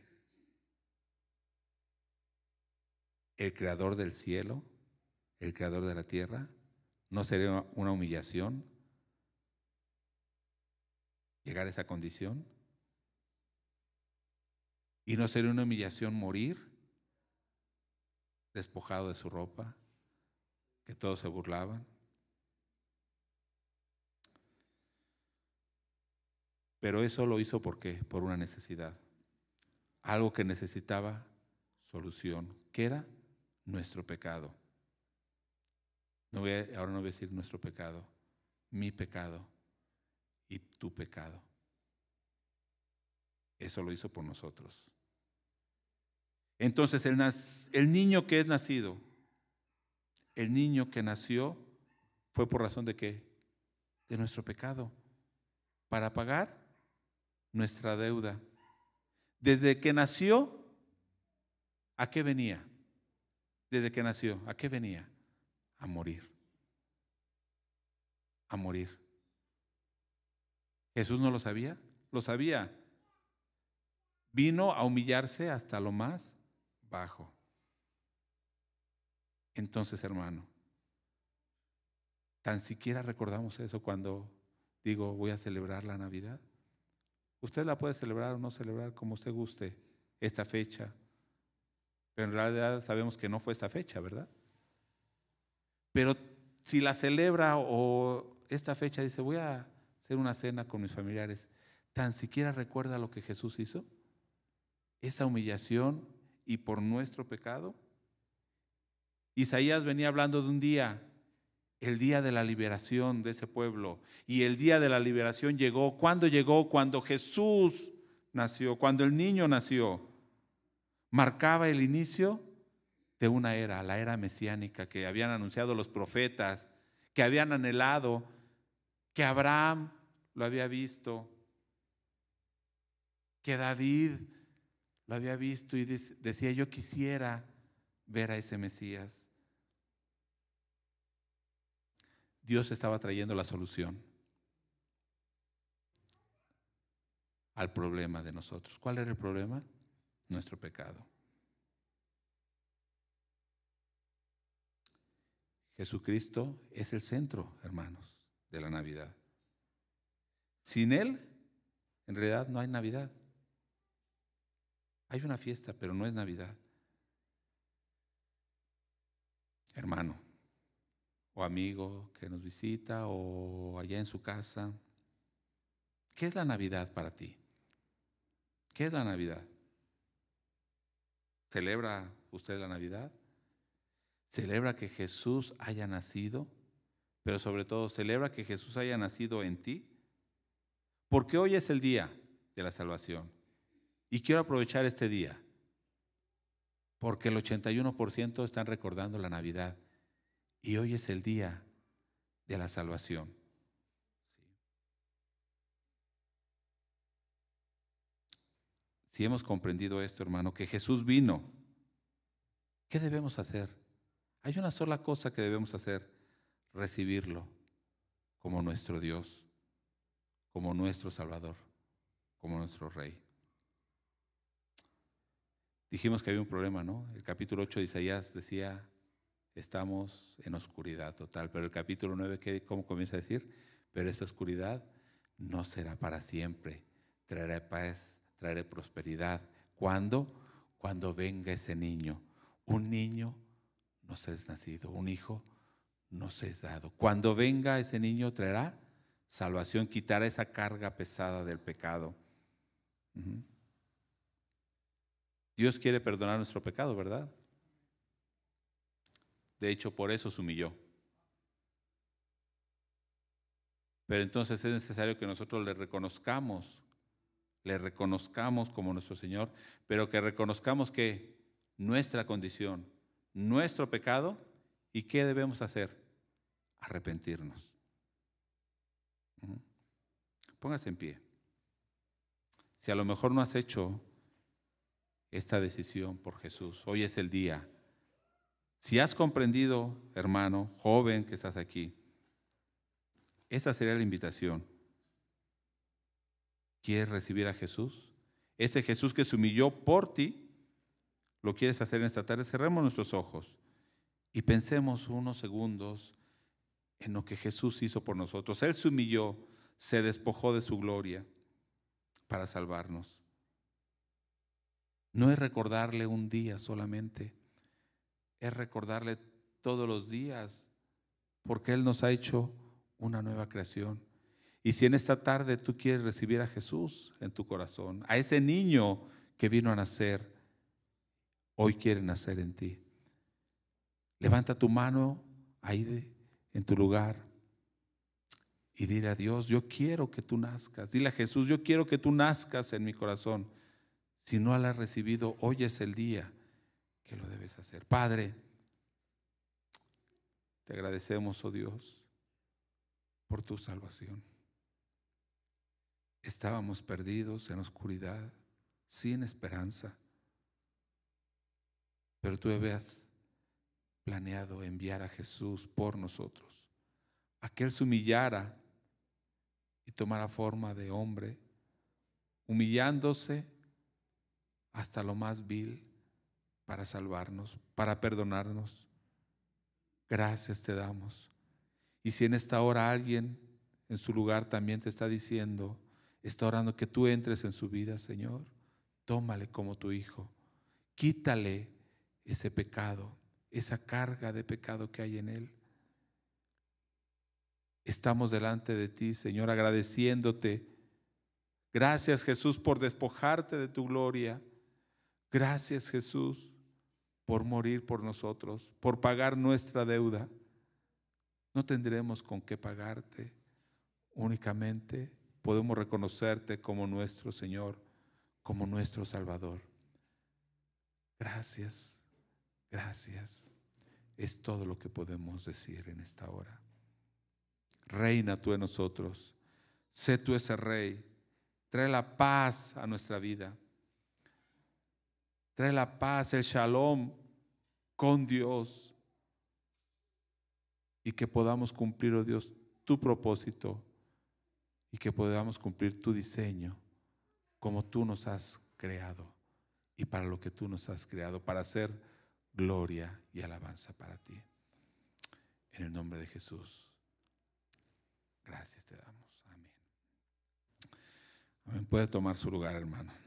El creador del cielo, el creador de la tierra, ¿no sería una humillación llegar a esa condición? ¿Y no sería una humillación morir despojado de su ropa, que todos se burlaban? Pero eso lo hizo ¿por qué? Por una necesidad. Algo que necesitaba solución, que era nuestro pecado. Ahora no voy a decir nuestro pecado, mi pecado y tu pecado. Eso lo hizo por nosotros. Entonces el niño que es nacido, el niño que nació fue por razón de ¿qué? De nuestro pecado, para pagar nuestra deuda. Desde que nació, ¿a qué venía? Desde que nació, ¿a qué venía? A morir. A morir. ¿Jesús no lo sabía? Lo sabía. Vino a humillarse hasta lo más bajo. Entonces, hermano, tan siquiera recordamos eso cuando digo voy a celebrar la Navidad. Usted la puede celebrar o no celebrar como usted guste esta fecha, pero en realidad sabemos que no fue esta fecha, ¿verdad? Pero si la celebra o esta fecha dice voy a hacer una cena con mis familiares, tan siquiera recuerda lo que Jesús hizo, esa humillación y por nuestro pecado. Isaías venía hablando de un día, el día de la liberación de ese pueblo, y el día de la liberación llegó. ¿Cuándo llegó? Cuando Jesús nació, cuando el niño nació. Marcaba el inicio de una era, la era mesiánica que habían anunciado los profetas, que habían anhelado, que Abraham lo había visto, que David lo había visto y decía yo quisiera ver a ese Mesías. Dios estaba trayendo la solución al problema de nosotros. ¿Cuál era el problema? Nuestro pecado. Jesucristo es el centro, hermanos, de la Navidad. Sin Él, en realidad no hay Navidad. Hay una fiesta, pero no es Navidad. Hermano o amigo que nos visita o allá en su casa, ¿qué es la Navidad para ti? ¿Qué es la Navidad? ¿Celebra usted la Navidad? ¿Celebra que Jesús haya nacido? Pero sobre todo, ¿celebra que Jesús haya nacido en ti? Porque hoy es el día de la salvación. Y quiero aprovechar este día, porque el 81% están recordando la Navidad. Y hoy es el día de la salvación. Si hemos comprendido esto, hermano, que Jesús vino, ¿qué debemos hacer? Hay una sola cosa que debemos hacer: recibirlo como nuestro Dios, como nuestro Salvador, como nuestro Rey. Dijimos que había un problema, ¿no? El capítulo 8 de Isaías decía, estamos en oscuridad total. Pero el capítulo 9, ¿cómo comienza a decir? Pero esa oscuridad no será para siempre. Traeré paz, traeré prosperidad. ¿Cuándo? Cuando venga ese niño. Un niño nos es nacido, un hijo nos es dado. Cuando venga ese niño traerá salvación, quitará esa carga pesada del pecado. Dios quiere perdonar nuestro pecado, ¿verdad? De hecho, por eso se humilló. Pero entonces es necesario que nosotros le reconozcamos como nuestro Señor, pero que reconozcamos que nuestra condición, nuestro pecado, ¿y qué debemos hacer? Arrepentirnos. Póngase en pie. Si a lo mejor no has hecho esta decisión por Jesús, hoy es el día. Si has comprendido, hermano, joven que estás aquí, esa sería la invitación. ¿Quieres recibir a Jesús? Ese Jesús que se humilló por ti, ¿lo quieres hacer en esta tarde? Cerremos nuestros ojos y pensemos unos segundos en lo que Jesús hizo por nosotros. Él se humilló, se despojó de su gloria para salvarnos. No es recordarle un día solamente, es recordarle todos los días, porque Él nos ha hecho una nueva creación. Y si en esta tarde tú quieres recibir a Jesús en tu corazón, a ese niño que vino a nacer, hoy quiere nacer en ti. Levanta tu mano ahí en tu lugar y dile a Dios: yo quiero que tú nazcas. Dile a Jesús: yo quiero que tú nazcas en mi corazón. Si no la has recibido, hoy es el día que lo debes hacer. Padre, te agradecemos, oh Dios, por tu salvación. Estábamos perdidos en oscuridad, sin esperanza, pero tú habías planeado enviar a Jesús por nosotros, a que Él se humillara y tomara forma de hombre, humillándose hasta lo más vil para salvarnos, para perdonarnos. Gracias te damos. Y si en esta hora alguien en su lugar también te está diciendo, está orando que tú entres en su vida, Señor, tómale como tu hijo, quítale ese pecado, esa carga de pecado que hay en él. Estamos delante de ti, Señor, agradeciéndote. Gracias, Jesús, por despojarte de tu gloria. Gracias, Jesús, por morir por nosotros, por pagar nuestra deuda. No tendremos con qué pagarte, únicamente podemos reconocerte como nuestro Señor, como nuestro Salvador. Gracias, gracias. Es todo lo que podemos decir en esta hora. Reina tú en nosotros, sé tú ese Rey, trae la paz a nuestra vida, trae la paz, el shalom con Dios, y que podamos cumplir, oh Dios, tu propósito, y que podamos cumplir tu diseño como tú nos has creado y para lo que tú nos has creado, para hacer gloria y alabanza para ti. En el nombre de Jesús, gracias te damos. Amén. Amén. Puede tomar su lugar, hermano.